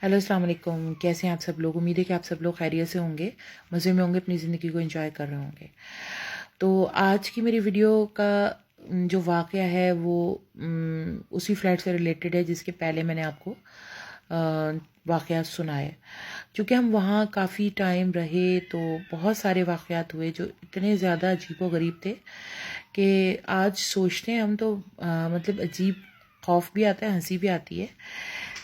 Hello अस्सलाम वालेकुम। कैसे हैं आप सब लोग? उम्मीद है कि आप सब लोग खैरियत से होंगे, मज़े में होंगे, अपनी ज़िंदगी को एंजॉय कर रहे होंगे। तो आज की मेरी वीडियो का जो वाक़या है वो उसी फ्लैट से रिलेटेड है जिसके पहले मैंने आपको वाक़यात सुनाए। चूँकि हम वहाँ काफ़ी टाइम रहे तो बहुत सारे वाक़यात हुए जो इतने ज़्यादा अजीबो-गरीब थे कि आज सोचते हैं हम तो मतलब अजीब खौफ भी आता है, हंसी भी आती है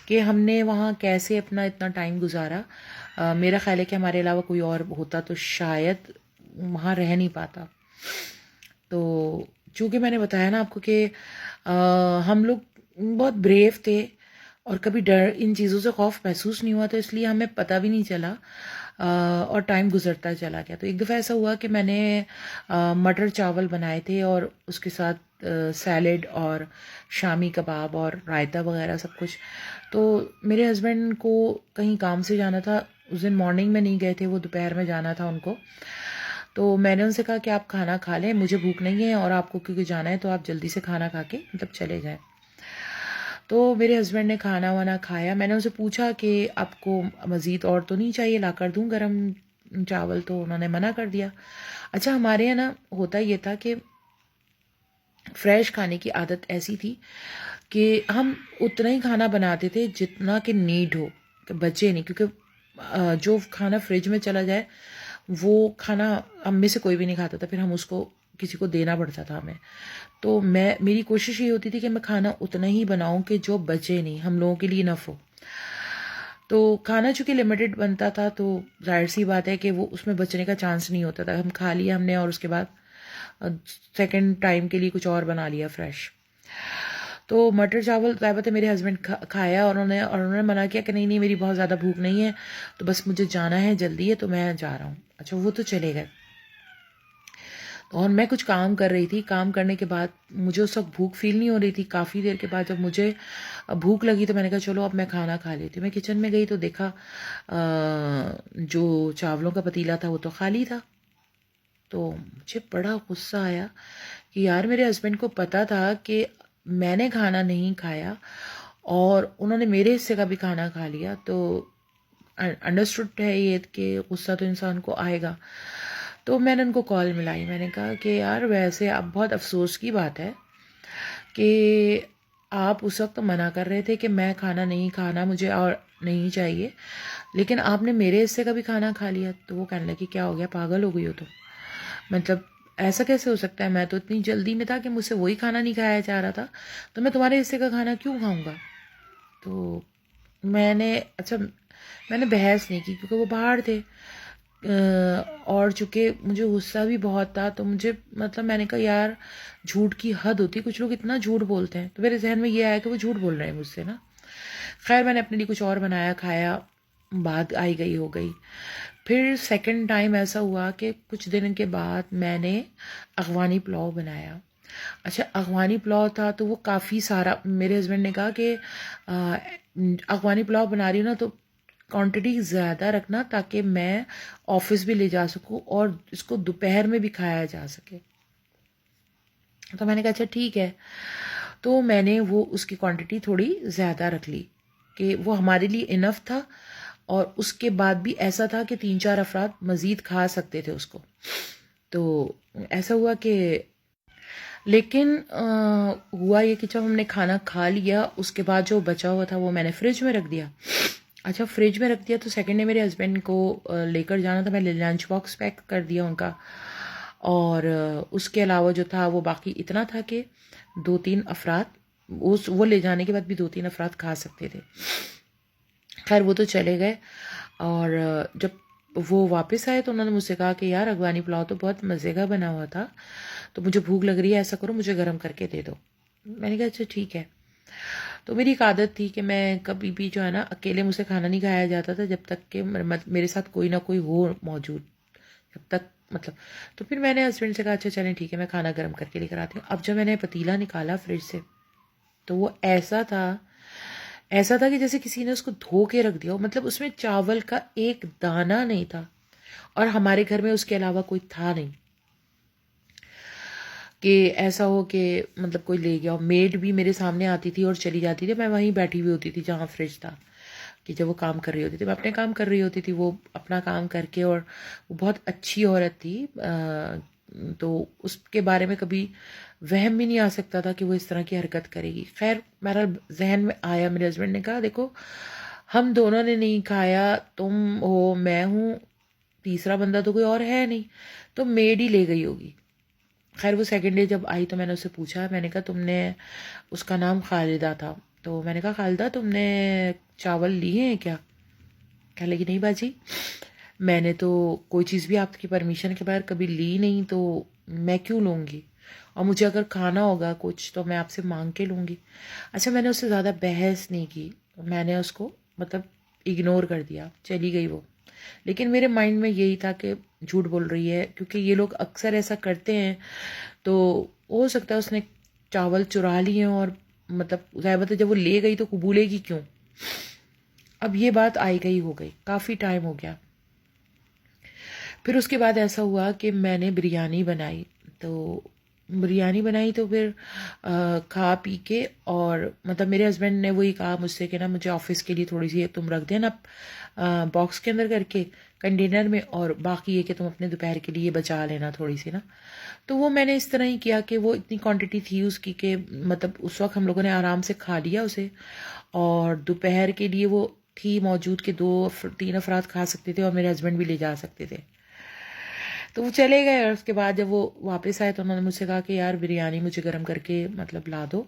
कि हमने वहाँ कैसे अपना इतना टाइम गुजारा। मेरा ख्याल है कि हमारे अलावा कोई और होता तो शायद वहाँ रह नहीं पाता। तो चूँकि मैंने बताया ना आपको कि हम लोग बहुत ब्रेव थे और कभी डर इन चीज़ों से खौफ महसूस नहीं हुआ, तो इसलिए हमें पता भी नहीं चला और टाइम गुजरता चला गया। तो एक दफ़ा ऐसा हुआ कि मैंने मटर चावल बनाए थे और उसके साथ सैलेड और शामी कबाब और रायता वगैरह सब कुछ। तो मेरे हस्बैंड को कहीं काम से जाना था, उस दिन मॉर्निंग में नहीं गए थे, वो दोपहर में जाना था उनको। तो मैंने उनसे कहा कि आप खाना खा लें, मुझे भूख नहीं है और आपको क्योंकि जाना है तो आप जल्दी से खाना खा के मतलब चले जाएं। तो मेरे हस्बैंड ने खाना वाना खाया। मैंने उनसे पूछा कि आपको मज़ीद और तो नहीं चाहिए, ला कर दूँ गरम चावल? तो उन्होंने मना कर दिया। अच्छा, हमारे यहाँ ना होता ये था कि फ्रेश खाने की आदत ऐसी थी कि हम उतना ही खाना बनाते थे जितना कि नीड हो, कि बचे नहीं, क्योंकि जो खाना फ्रिज में चला जाए वो खाना हम में से कोई भी नहीं खाता था, फिर हम उसको किसी को देना पड़ता था हमें। तो मेरी कोशिश ये होती थी कि मैं खाना उतना ही बनाऊं कि जो बचे नहीं, हम लोगों के लिए इनफ हो। तो खाना चूंकि लिमिटेड बनता था तो जाहिर सी बात है कि वो उसमें बचने का चांस नहीं होता था। हम खा लिया हमने और उसके बाद सेकंड टाइम के लिए कुछ और बना लिया फ्रेश। तो मटर चावल ज़ाहिर बात है मेरे हस्बैंड खाया और उन्होंने मना किया कि नहीं नहीं, मेरी बहुत ज़्यादा भूख नहीं है, तो बस मुझे जाना है, जल्दी है, तो मैं जा रहा हूँ। अच्छा, वो तो चले गए और मैं कुछ काम कर रही थी। काम करने के बाद मुझे उस वक्त भूख फील नहीं हो रही थी। काफ़ी देर के बाद जब मुझे भूख लगी तो मैंने कहा चलो अब मैं खाना खा लेती हूँ। मैं किचन में गई तो देखा जो चावलों का पतीला था वो तो खाली था। तो मुझे बड़ा गुस्सा आया कि यार, मेरे हस्बैंड को पता था कि मैंने खाना नहीं खाया और उन्होंने मेरे हिस्से का भी खाना खा लिया। तो अंडरस्टूड है ये कि गुस्सा तो इंसान को आएगा। तो मैंने उनको कॉल मिलाई, मैंने कहा कि यार, वैसे अब बहुत अफसोस की बात है कि आप उस वक्त मना कर रहे थे कि मैं खाना नहीं खाना, मुझे और नहीं चाहिए, लेकिन आपने मेरे हिस्से का भी खाना खा लिया। तो वो कहने लगी क्या हो गया, पागल हो गई हो? तो मतलब ऐसा कैसे हो सकता है? मैं तो इतनी जल्दी में था कि मुझसे वही खाना नहीं खाया जा रहा था, तो मैं तुम्हारे हिस्से का खाना क्यों खाऊंगा? तो मैंने बहस नहीं की क्योंकि वो बाहर थे। और चूंकि मुझे गुस्सा भी बहुत था तो मुझे मतलब मैंने कहा यार, झूठ की हद होती है, कुछ लोग इतना झूठ बोलते हैं। तो मेरे जहन में ये आया कि वो झूठ बोल रहे हैं मुझसे ना। खैर, मैंने अपने लिए कुछ और बनाया, खाया, बात आई गई हो गई। फिर सेकंड टाइम ऐसा हुआ कि कुछ दिन के बाद मैंने अफ़गानी पुलाव बनाया। अच्छा, अफ़गानी पुलाव था तो वो काफ़ी सारा, मेरे हस्बैंड ने कहा कि अफ़गानी पुलाव बना रही हूँ ना तो क्वांटिटी ज़्यादा रखना ताकि मैं ऑफिस भी ले जा सकूँ और इसको दोपहर में भी खाया जा सके। तो मैंने कहा अच्छा ठीक है। तो मैंने वो उसकी क्वांटिटी थोड़ी ज़्यादा रख ली कि वो हमारे लिए इनफ था और उसके बाद भी ऐसा था कि 3-4 अफराद मज़ीद खा सकते थे उसको। तो ऐसा हुआ कि लेकिन हुआ ये कि जब हमने खाना खा लिया उसके बाद जो बचा हुआ था वो मैंने फ्रिज में रख दिया। अच्छा, फ्रिज में रख दिया तो सेकंड डे मेरे हस्बैंड को लेकर जाना था, मैंने लंच बॉक्स पैक कर दिया उनका। और उसके अलावा जो था वो बाकी इतना था कि 2-3 अफराद वो ले जाने के बाद भी 2-3 अफराद खा सकते थे। खैर, वो तो चले गए और जब वो वापस आए तो उन्होंने मुझसे कहा कि यार, अफ़गानी पुलाव तो बहुत मज़े का बना हुआ था, तो मुझे भूख लग रही है, ऐसा करो मुझे गर्म करके दे दो। मैंने कहा अच्छा ठीक है। तो मेरी एक आदत थी कि मैं कभी भी जो है ना, अकेले मुझसे खाना नहीं खाया जाता था जब तक कि मेरे साथ कोई ना कोई हो मौजूद, जब तक मतलब। तो फिर मैंने हस्बैंड से कहा अच्छा चलें ठीक है, मैं खाना गर्म करके लेकर आती हूँ। अब जब मैंने पतीला निकाला फ्रिज से तो वो ऐसा था कि जैसे किसी ने उसको धो के रख दिया हो। मतलब उसमें चावल का एक दाना नहीं था और हमारे घर में उसके अलावा कोई था नहीं कि ऐसा हो कि मतलब कोई ले गया हो। मेड भी मेरे सामने आती थी और चली जाती थी, मैं वहीं बैठी हुई होती थी जहाँ फ्रिज था کہ جب وہ کام کر رہی ہوتی تھی، میں اپنے کام کر رہی ہوتی تھی، وہ اپنا کام کر کے، اور وہ بہت اچھی عورت تھی، تو اس کے بارے میں کبھی وہم بھی نہیں آ سکتا تھا کہ وہ اس طرح کی حرکت کرے گی. خیر میرا ذہن میں آیا، میرے ہسبینڈ نے کہا دیکھو ہم دونوں نے نہیں کھایا، تم ہو میں ہوں، تیسرا بندہ تو کوئی اور ہے نہیں، تو میڈ ہی لے گئی ہوگی. خیر وہ سیکنڈ ڈے جب آئی تو میں نے اس سے پوچھا، میں نے کہا تم نے، اس کا نام خالدہ تھا، تو میں نے کہا خالدہ تم نے چاول لیے ہیں کیا؟ کہنے لگی نہیں باجی میں نے تو کوئی چیز بھی آپ کی پرمیشن کے بغیر کبھی لی نہیں، تو میں کیوں لوں گی، اور مجھے اگر کھانا ہوگا کچھ تو میں آپ سے مانگ کے لوں گی. اچھا میں نے اس سے زیادہ بحث نہیں کی، میں نے اس کو مطلب اگنور کر دیا، چلی گئی وہ. لیکن میرے مائنڈ میں یہی تھا کہ جھوٹ بول رہی ہے، کیونکہ یہ لوگ اکثر ایسا کرتے ہیں، تو ہو سکتا ہے اس نے چاول چرا لیے ہیں، اور مطلب ظاہر بات ہے جب وہ لے گئی تو قبولے گی کیوں. اب یہ بات آئی گئی ہو گئی، کافی ٹائم ہو گیا. پھر اس کے بعد ایسا ہوا کہ میں نے بریانی بنائی، تو پھر کھا پی کے، اور مطلب میرے ہسبینڈ نے وہی کہا مجھ سے کہ نا مجھے آفس کے لیے تھوڑی سی تم رکھ دینا باکس کے اندر کر کے کنٹینر میں، اور باقی یہ کہ تم اپنے دوپہر کے لیے بچا لینا تھوڑی سی نا. تو وہ میں نے اس طرح ہی کیا کہ وہ اتنی کوانٹٹی تھی اس کی کہ مطلب اس وقت ہم لوگوں نے آرام سے کھا لیا اسے، اور دوپہر کے لیے وہ تھی موجود کہ 2-3 افراد کھا سکتے تھے، اور میرے ہسبینڈ بھی لے جا سکتے تھے. تو وہ چلے گئے، اور اس کے بعد جب وہ واپس آئے تو انہوں نے مجھ سے کہا کہ یار بریانی مجھے گرم کر کے مطلب لا دو،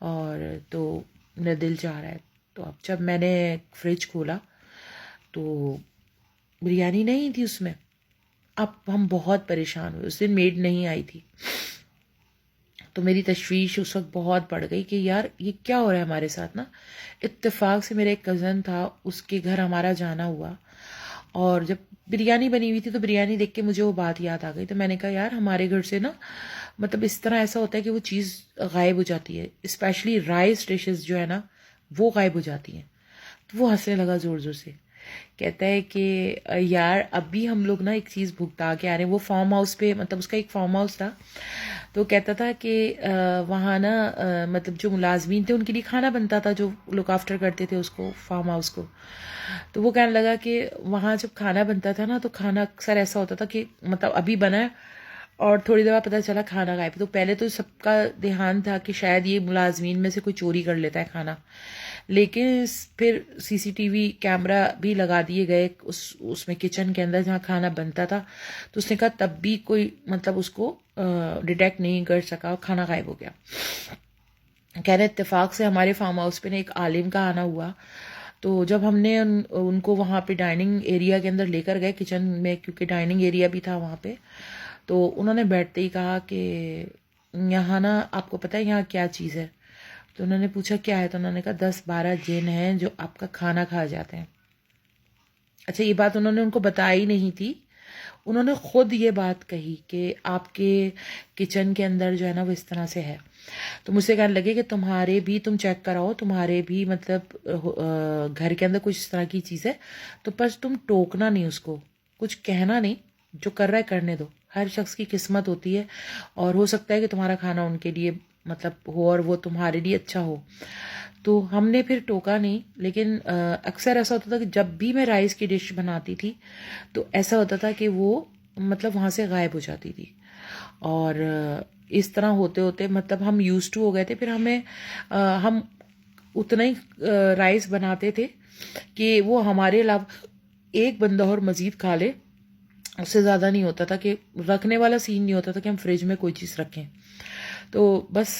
اور تو میرا دل چاہ رہا ہے. تو اب جب میں نے فریج کھولا تو بریانی نہیں تھی اس میں. اب ہم بہت پریشان ہوئے، اس دن میڈ نہیں آئی تھی، تو میری تشویش اس وقت بہت بڑھ گئی کہ یار یہ کیا ہو رہا ہے ہمارے ساتھ نا. اتفاق سے میرا ایک کزن تھا، اس کے گھر ہمارا جانا ہوا، اور جب بریانی بنی ہوئی تھی تو بریانی دیکھ کے مجھے وہ بات یاد آ گئی. تو میں نے کہا یار ہمارے گھر سے نا مطلب اس طرح ایسا ہوتا ہے کہ وہ چیز غائب ہو جاتی ہے، اسپیشلی رائس ڈشز جو ہے نا وہ غائب ہو جاتی ہیں. تو وہ ہنسنے لگا زور زور سے، کہتا ہے کہ یار اب بھی ہم لوگ نا ایک چیز بھگتا کے آ رہے ہیں. وہ فارم ہاؤس پہ، مطلب اس کا ایک فارم ہاؤس تھا، تو کہتا تھا کہ وہاں نا مطلب جو ملازمین تھے ان کے لیے کھانا بنتا تھا، جو لک آفٹر کرتے تھے اس کو، فارم ہاؤس کو. تو وہ کہنے لگا کہ وہاں جب کھانا بنتا تھا نا تو کھانا اکثر ایسا ہوتا تھا کہ مطلب ابھی بنا ہے اور تھوڑی دیر بعد پتہ چلا کھانا غائب. تو پہلے تو سب کا دھیان تھا کہ شاید یہ ملازمین میں سے کوئی چوری کر لیتا ہے کھانا، لیکن پھر سی سی ٹی وی کیمرہ بھی لگا دیے گئے اس میں کچن کے اندر جہاں کھانا بنتا تھا. تو اس نے کہا تب بھی کوئی مطلب اس کو ڈیٹیکٹ نہیں کر سکا، کھانا غائب ہو گیا. کہہ رہے اتفاق سے ہمارے فارم ہاؤس پہ ایک عالم کا آنا ہوا. تو جب ہم نے ان کو وہاں پہ ڈائننگ ایریا کے اندر لے کر گئے کچن میں، کیونکہ ڈائننگ ایریا بھی تھا وہاں پہ، تو انہوں نے بیٹھتے ہی کہا کہ یہاں نا آپ کو پتہ ہے یہاں کیا چیز ہے؟ تو انہوں نے پوچھا کیا ہے؟ تو انہوں نے کہا 10-12 جن ہیں جو آپ کا کھانا کھا جاتے ہیں. اچھا یہ بات انہوں نے ان کو بتائی نہیں تھی، انہوں نے خود یہ بات کہی کہ آپ کے کچن کے اندر جو ہے نا وہ اس طرح سے ہے. تو مجھ سے کہنے لگے کہ تمہارے بھی تم چیک کراؤ، تمہارے بھی مطلب گھر کے اندر کچھ اس طرح کی چیز ہے، تو بس تم ٹوکنا نہیں، اس کو کچھ کہنا نہیں، جو کر رہا ہے کرنے دو. ہر شخص کی قسمت ہوتی ہے، اور ہو سکتا ہے کہ تمہارا کھانا ان کے لیے مطلب ہو اور وہ تمہارے لیے اچھا ہو. تو ہم نے پھر ٹوکا نہیں، لیکن اکثر ایسا ہوتا تھا کہ جب بھی میں رائس کی ڈش بناتی تھی تو ایسا ہوتا تھا کہ وہ مطلب وہاں سے غائب ہو جاتی تھی. اور اس طرح ہوتے ہوتے مطلب ہم یوز ٹو ہو گئے تھے. پھر ہم اتنا ہی رائس بناتے تھے کہ وہ ہمارے علاوہ ایک بندہ اور مزید کھا لے، اس سے زیادہ نہیں ہوتا تھا، کہ رکھنے والا سین نہیں ہوتا تھا کہ ہم فریج میں کوئی چیز رکھیں. تو بس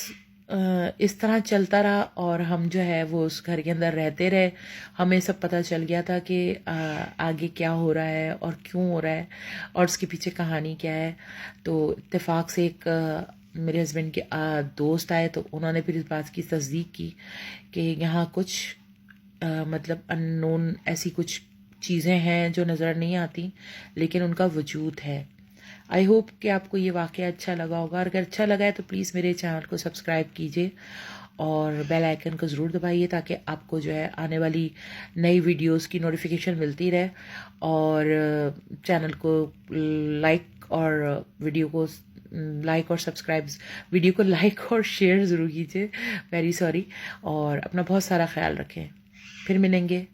اس طرح چلتا رہا، اور ہم جو ہے وہ اس گھر کے اندر رہتے رہے. ہمیں سب پتہ چل گیا تھا کہ آگے کیا ہو رہا ہے اور کیوں ہو رہا ہے اور اس کے پیچھے کہانی کیا ہے. تو اتفاق سے ایک میرے ہسبینڈ کے دوست آئے، تو انہوں نے پھر اس بات کی تصدیق کی کہ یہاں کچھ مطلب ان نون ایسی کچھ چیزیں ہیں جو نظر نہیں آتی لیکن ان کا وجود ہے. آئی ہوپ کہ آپ کو یہ واقعہ اچھا لگا ہوگا، اور اگر اچھا لگا ہے تو پلیز میرے چینل کو سبسکرائب کیجیے اور بیل آئیکن کو ضرور دبائیے تاکہ آپ کو جو ہے آنے والی نئی ویڈیوز کی نوٹیفیکیشن ملتی رہے. اور چینل کو لائک اور ویڈیو کو لائک اور سبسکرائب، ویڈیو کو لائک اور شیئر ضرور کیجیے، ویری سوری. اور اپنا بہت سارا خیال رکھیں، پھر ملیں گے.